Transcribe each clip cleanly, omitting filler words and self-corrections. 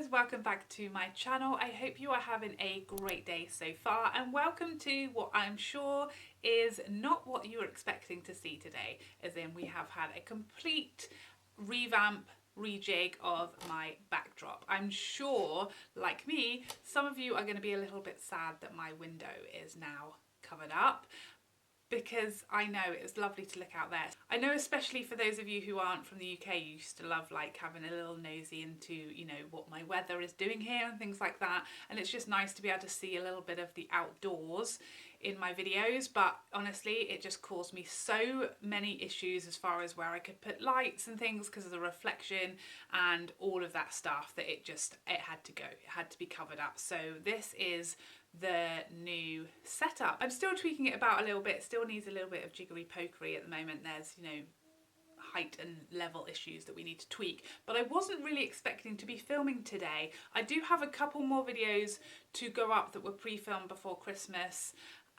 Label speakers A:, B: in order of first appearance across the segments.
A: guys, welcome back to my channel. I hope you are having a great day so far, and welcome to what I'm sure is not what you were expecting to see today, as in we have had a complete revamp, rejig of my backdrop. I'm sure, like me, some of you are going to be a little bit sad that my window is now covered up, because I know it's lovely to look out there. I know, especially for those of you who aren't from the UK, you used to love like having a little nosy into, you know, what my weather is doing here and things like that. And it's just nice to be able to see a little bit of the outdoors in my videos. But honestly, it just caused me so many issues as far as where I could put lights and things because of the reflection and all of that stuff, that it had to go. It had to be covered up. So this is the new setup. I'm still tweaking it about a little bit, still needs a little bit of jiggery pokery at the moment. There's, you know, height and level issues that we need to tweak, but I wasn't really expecting to be filming today. I do have a couple more videos to go up that were pre-filmed before Christmas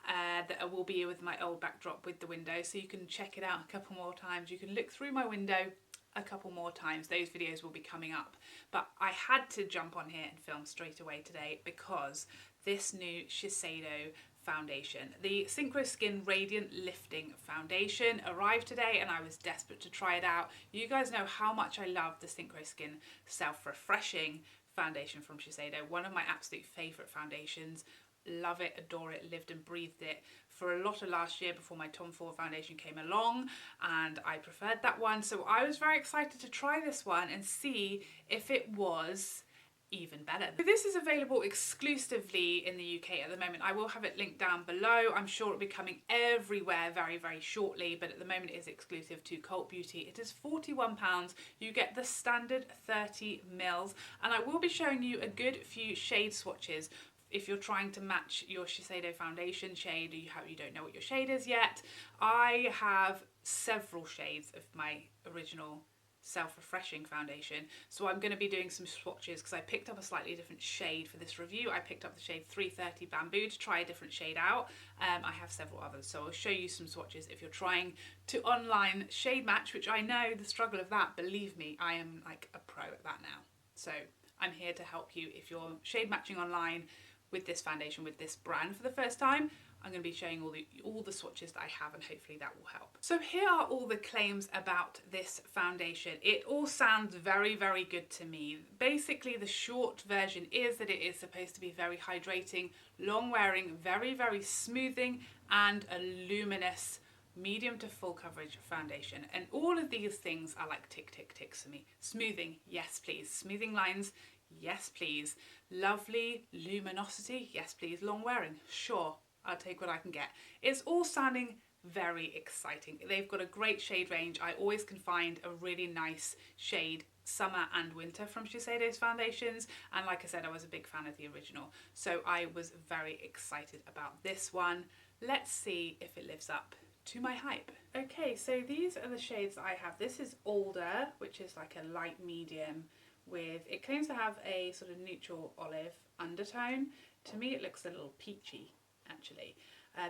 A: that will be with my old backdrop with the window, so you can check it out a couple more times. You can look through my window a couple more times. Those videos will be coming up, but I had to jump on here and film straight away today because this new Shiseido foundation, the Synchro Skin Radiant Lifting Foundation, arrived today and I was desperate to try it out. You guys know how much I love the Synchro Skin Self-Refreshing foundation from Shiseido, one of my absolute favourite foundations. Love it, adore it, lived and breathed it for a lot of last year before my Tom Ford foundation came along, and I preferred that one. So I was very excited to try this one and see if it was even better. This is available exclusively in the UK at the moment. I will have it linked down below. I'm sure it'll be coming everywhere very, very shortly, but at the moment it is exclusive to Cult Beauty. It is £41. You get the standard 30 mils, and I will be showing you a good few shade swatches if you're trying to match your Shiseido foundation shade, or you don't know what your shade is yet. I have several shades of my original self-refreshing foundation, so I'm going to be doing some swatches because I picked up a slightly different shade for this review. I picked up the shade 330 Bamboo to try a different shade out. I have several others, so I'll show you some swatches if you're trying to online shade match, which I know the struggle of that. Believe me, I am like a pro at that now, so I'm here to help you if you're shade matching online with this foundation, with this brand for the first time. I'm going to be showing all the swatches that I have, and hopefully that will help. So here are all the claims about this foundation. It all sounds very, very good to me. Basically, the short version is that it is supposed to be very hydrating, long wearing, very, very smoothing, and a luminous medium to full coverage foundation. And all of these things are like tick, tick, ticks for me. Smoothing, yes please. Smoothing lines, yes please. Lovely luminosity, yes please. Long wearing, sure, I'll take what I can get. It's all sounding very exciting. They've got a great shade range. I always can find a really nice shade summer and winter from Shiseido's foundations, and like I said, I was a big fan of the original, so I was very excited about this one. Let's see if it lives up to my hype. Okay, so these are the shades that I have. This is Older, which is like a light medium with, it claims to have a sort of neutral olive undertone. To me it looks a little peachy actually.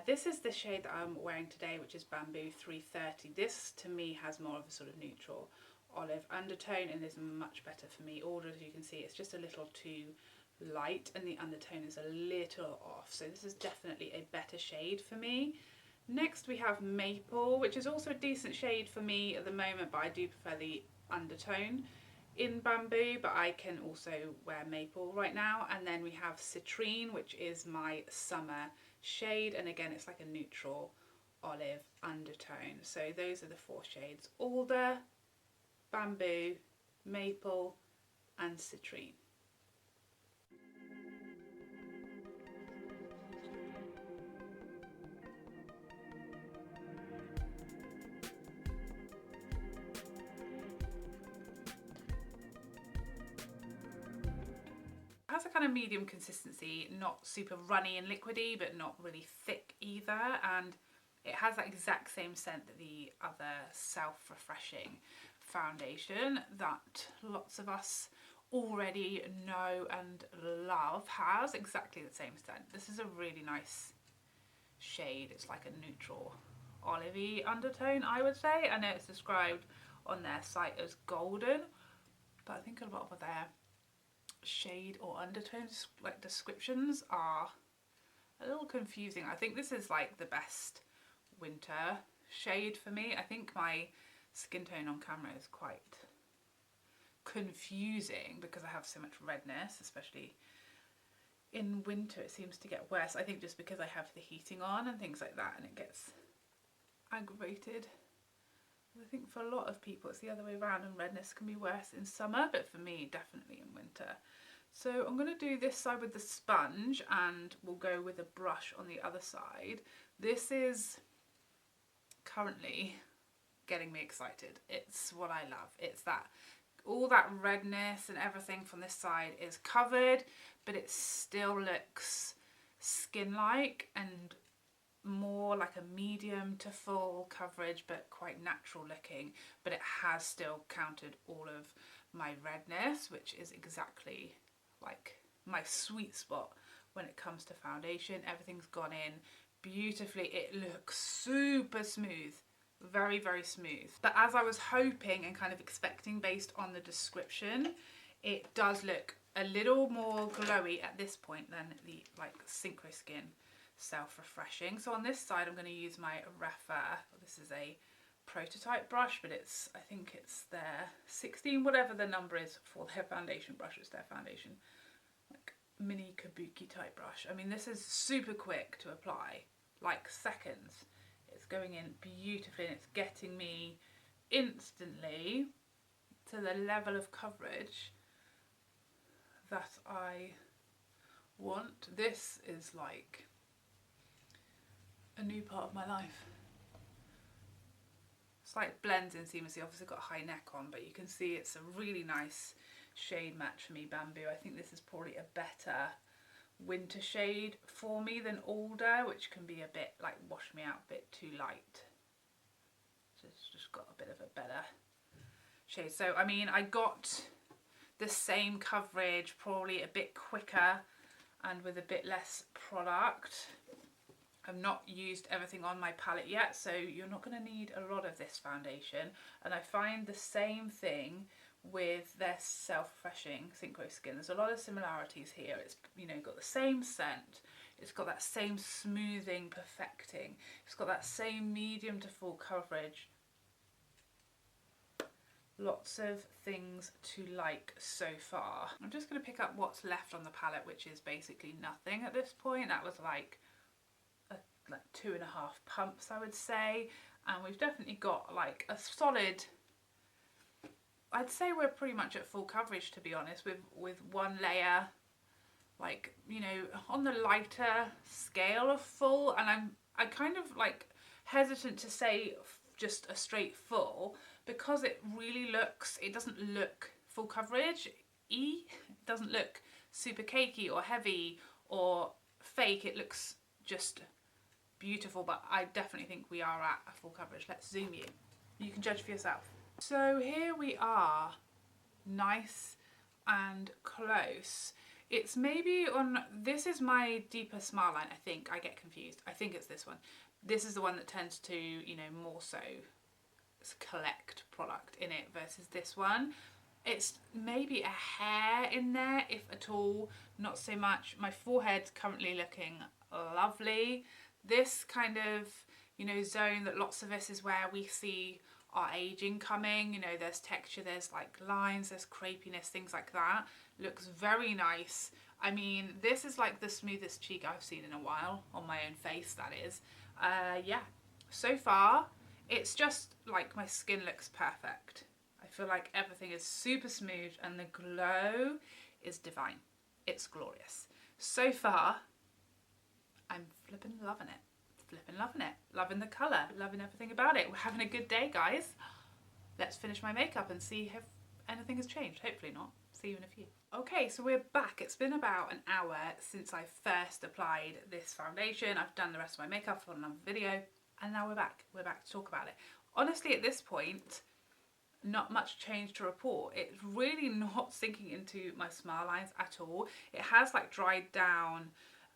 A: This is the shade that I'm wearing today, which is Bamboo 330. This to me has more of a sort of neutral olive undertone and is much better for me. Older, as you can see, it's just a little too light and the undertone is a little off, so this is definitely a better shade for me. Next we have Maple, which is also a decent shade for me at the moment, but I do prefer the undertone in Bamboo, but I can also wear Maple right now. And then we have Citrine, which is my summer shade, and again it's like a neutral olive undertone. So those are the four shades: Alder, Bamboo, Maple and Citrine. Has a kind of medium consistency, not super runny and liquidy, but not really thick either, and it has that exact same scent that the other self-refreshing foundation that lots of us already know and love has exactly the same scent. This is a really nice shade. It's like a neutral olivey undertone, I would say. I know it's described on their site as golden, but I think a lot of their shade or undertones, like descriptions, are a little confusing. I think this is like the best winter shade for me. I think my skin tone on camera is quite confusing because I have so much redness, especially in winter. It seems to get worse, I think, just because I have the heating on and things like that, and it gets aggravated. I think for a lot of people it's the other way around, and redness can be worse in summer, but for me definitely in winter. So I'm going to do this side with the sponge, and we'll go with a brush on the other side. This is currently getting me excited. It's what I love. It's that all that redness and everything from this side is covered, but it still looks skin-like and more like a medium to full coverage, but quite natural looking, but it has still countered all of my redness, which is exactly like my sweet spot when it comes to foundation. Everything's gone in beautifully. It looks super smooth, very, very smooth. But as I was hoping and kind of expecting based on the description, it does look a little more glowy at this point than the like Synchro Skin self-refreshing. So on this side I'm going to use my Rephr. This is a prototype brush, but it's, I think it's their 16, whatever the number is for their foundation brush. It's their foundation like mini kabuki type brush. I mean, this is super quick to apply, like seconds. It's going in beautifully and it's getting me instantly to the level of coverage that I want. This is like a new part of my life. It's like blends in seamlessly. Obviously I've got a high neck on, but you can see it's a really nice shade match for me, Bamboo. I think this is probably a better winter shade for me than Alder, which can be a bit like wash me out, a bit too light. So it's just got a bit of a better shade. So I mean, I got the same coverage, probably a bit quicker and with a bit less product. I've not used everything on my palette yet, so you're not going to need a lot of this foundation. And I find the same thing with their self-refreshing Synchro Skin. There's a lot of similarities here. It's, you know, got the same scent. It's got that same smoothing, perfecting. It's got that same medium to full coverage. Lots of things to like so far. I'm just going to pick up what's left on the palette, which is basically nothing at this point. That was like 2.5 pumps, I would say, and we've definitely got like a solid, I'd say we're pretty much at full coverage, to be honest, with one layer, like, you know, on the lighter scale of full. And I kind of like hesitant to say just a straight full, because it really looks, it doesn't look full coverage it doesn't look super cakey or heavy or fake. It looks just beautiful, but I definitely think we are at a full coverage. Let's zoom you. You can judge for yourself. So here we are, nice and close. It's maybe on, this is my deeper smile line, I think. I get confused. I think it's this one. This is the one that tends to, you know, more so collect product in it versus this one. It's maybe a hair in there, if at all, not so much. My forehead's currently looking lovely. This kind of, you know, zone that lots of us is where we see our aging coming. You know, there's texture, there's like lines, there's crepiness, things like that. Looks very nice. I mean, this is like the smoothest cheek I've seen in a while, on my own face, that is. Yeah, so far, it's just like my skin looks perfect. I feel like everything is super smooth and the glow is divine. It's glorious. So far, I'm flipping loving it. Flipping loving it. Loving the colour. Loving everything about it. We're having a good day, guys. Let's finish my makeup and see if anything has changed. Hopefully not. See you in a few. Okay, so we're back. It's been about an hour since I first applied this foundation. I've done the rest of my makeup for another video. And now we're back. We're back to talk about it. Honestly, at this point, not much change to report. It's really not sinking into my smile lines at all. It has like dried down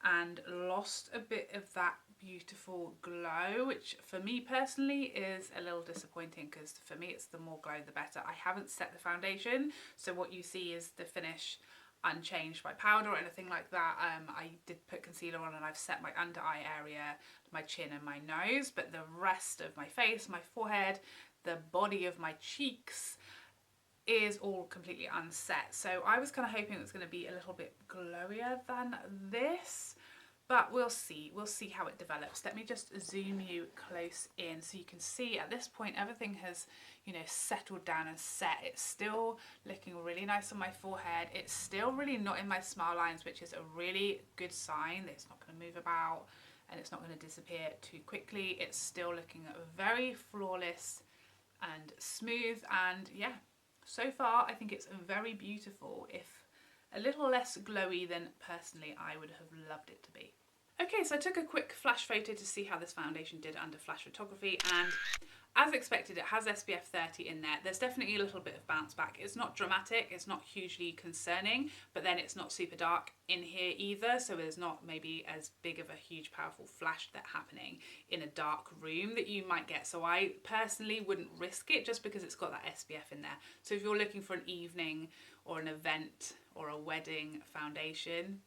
A: and lost a bit of that beautiful glow, which for me personally is a little disappointing, because for me it's the more glow the better. I haven't set the foundation, so what you see is the finish unchanged by powder or anything like that. I did put concealer on and I've set my under eye area, my chin and my nose, but the rest of my face, my forehead, the body of my cheeks is all completely unset. So I was kind of hoping it was going to be a little bit glowier than this, but we'll see how it develops. Let me just zoom you close in so you can see at this point everything has, you know, settled down and set. It's still looking really nice on my forehead. It's still really not in my smile lines, which is a really good sign that it's not going to move about and it's not going to disappear too quickly. It's still looking very flawless and smooth, and yeah, so far I think it's very beautiful, if a little less glowy than personally I would have loved it to be. Okay, so I took a quick flash photo to see how this foundation did under flash photography, and as expected it has SPF 30 in there. There's definitely a little bit of bounce back. It's not dramatic, it's not hugely concerning, but then it's not super dark in here either, so there's not maybe as big of a huge powerful flash that happening in a dark room that you might get. So I personally wouldn't risk it just because it's got that SPF in there. So if you're looking for an evening or an event or a wedding foundation,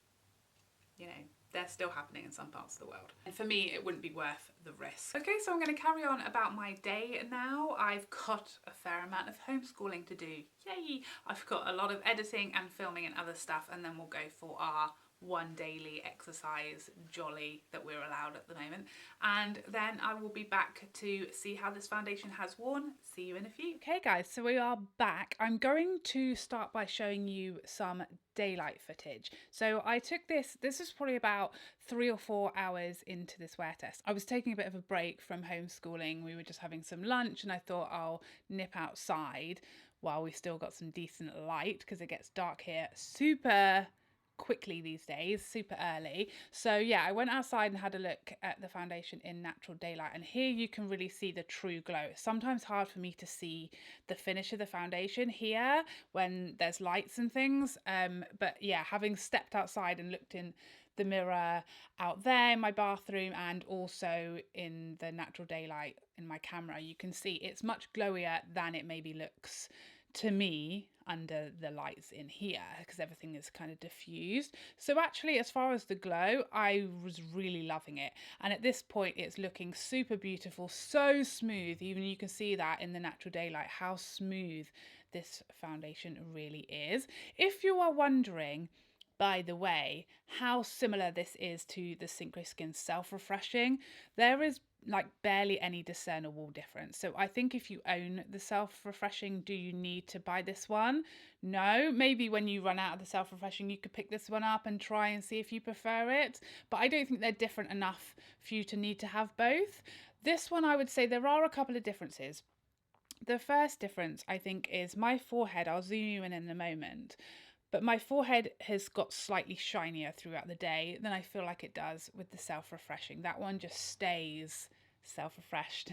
A: you know, they're still happening in some parts of the world. And for me, it wouldn't be worth the risk. Okay, so I'm going to carry on about my day now. I've got a fair amount of homeschooling to do. Yay! I've got a lot of editing and filming and other stuff, and then we'll go for our one daily exercise jolly that we're allowed at the moment, and then I will be back to see how this foundation has worn. See you in a few. Okay guys, so we are back. I'm going to start by showing you some daylight footage. So I took this is probably about 3 or 4 hours into this wear test. I was taking a bit of a break from homeschooling. We were just having some lunch and I thought I'll nip outside while we still got some decent light, because it gets dark here super quickly these days, super early. So yeah, I went outside and had a look at the foundation in natural daylight, and here you can really see the true glow. It's sometimes hard for me to see the finish of the foundation here when there's lights and things, but yeah, having stepped outside and looked in the mirror out there in my bathroom and also in the natural daylight in my camera, you can see it's much glowier than it maybe looks to me under the lights in here, because everything is kind of diffused. So actually, as far as the glow, I was really loving it, and at this point it's looking super beautiful, so smooth. Even you can see that in the natural daylight how smooth this foundation really is. If you are wondering, by the way, how similar this is to the Synchro Skin Self-Refreshing, there is like barely any discernible difference. So I think if you own the Self-Refreshing, do you need to buy this one? No, maybe when you run out of the Self-Refreshing you could pick this one up and try and see if you prefer it, but I don't think they're different enough for you to need to have both. This one, I would say there are a couple of differences. The first difference I think is my forehead. I'll zoom you in a moment. But my forehead has got slightly shinier throughout the day than I feel like it does with the Self-Refreshing. That one just stays self-refreshed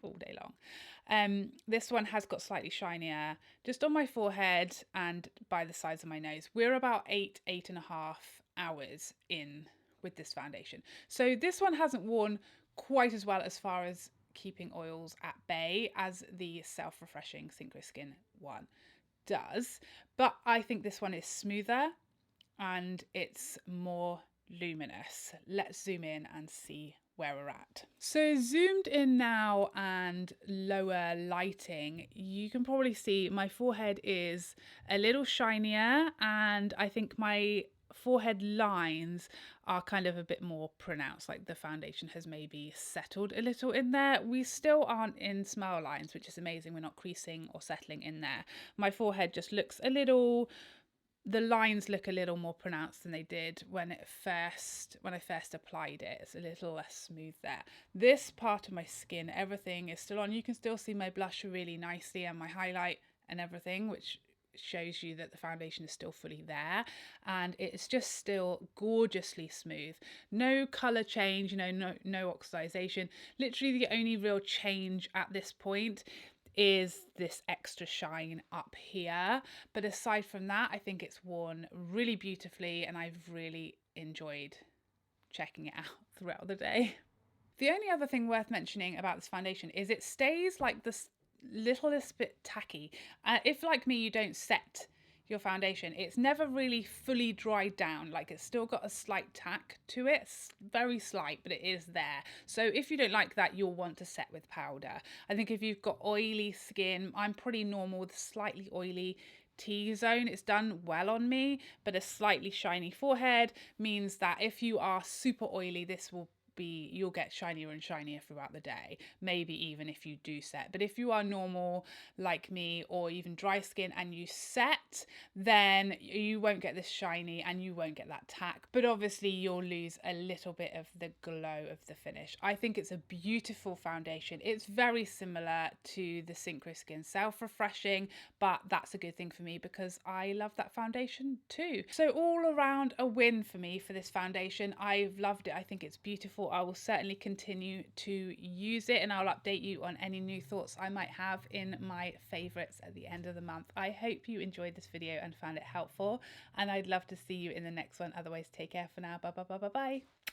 A: all day long. This one has got slightly shinier just on my forehead and by the sides of my nose. We're about 8.5 hours in with this foundation. So this one hasn't worn quite as well as far as keeping oils at bay as the Self-Refreshing Synchro Skin one does, but I think this one is smoother and it's more luminous. Let's zoom in and see where we're at. So zoomed in now and lower lighting, you can probably see my forehead is a little shinier, and I think my forehead lines are kind of a bit more pronounced, like the foundation has maybe settled a little in there. We still aren't in smile lines, which is amazing. We're not creasing or settling in there. My forehead just looks a little, the lines look a little more pronounced than they did when I first applied it. It's a little less smooth there. This part of my skin, everything is still on. You can still see my blush really nicely and my highlight and everything, which shows you that the foundation is still fully there, and it's just still gorgeously smooth. No color change, you know, no oxidization. Literally the only real change at this point is this extra shine up here, but aside from that, I think it's worn really beautifully and I've really enjoyed checking it out throughout the day. The only other thing worth mentioning about this foundation is it stays like this littlest bit tacky. If like me you don't set your foundation, it's never really fully dried down. Like, it's still got a slight tack to it, very slight, but it is there. So if you don't like that, you'll want to set with powder. I think if you've got oily skin, I'm pretty normal with slightly oily T-zone, it's done well on me, but a slightly shiny forehead means that if you are super oily, this will be, you'll get shinier and shinier throughout the day, maybe even if you do set. But if you are normal like me, or even dry skin, and you set, then you won't get this shiny and you won't get that tack, but obviously you'll lose a little bit of the glow of the finish. I think it's a beautiful foundation. It's very similar to the Synchro Skin Self Refreshing, but that's a good thing for me because I love that foundation too. So all around a win for me for this foundation. I've loved it. I think it's beautiful. I will certainly continue to use it, and I'll update you on any new thoughts I might have in my favorites at the end of the month. I hope you enjoyed this video and found it helpful, and I'd love to see you in the next one. Otherwise, take care for now. Bye bye bye bye bye.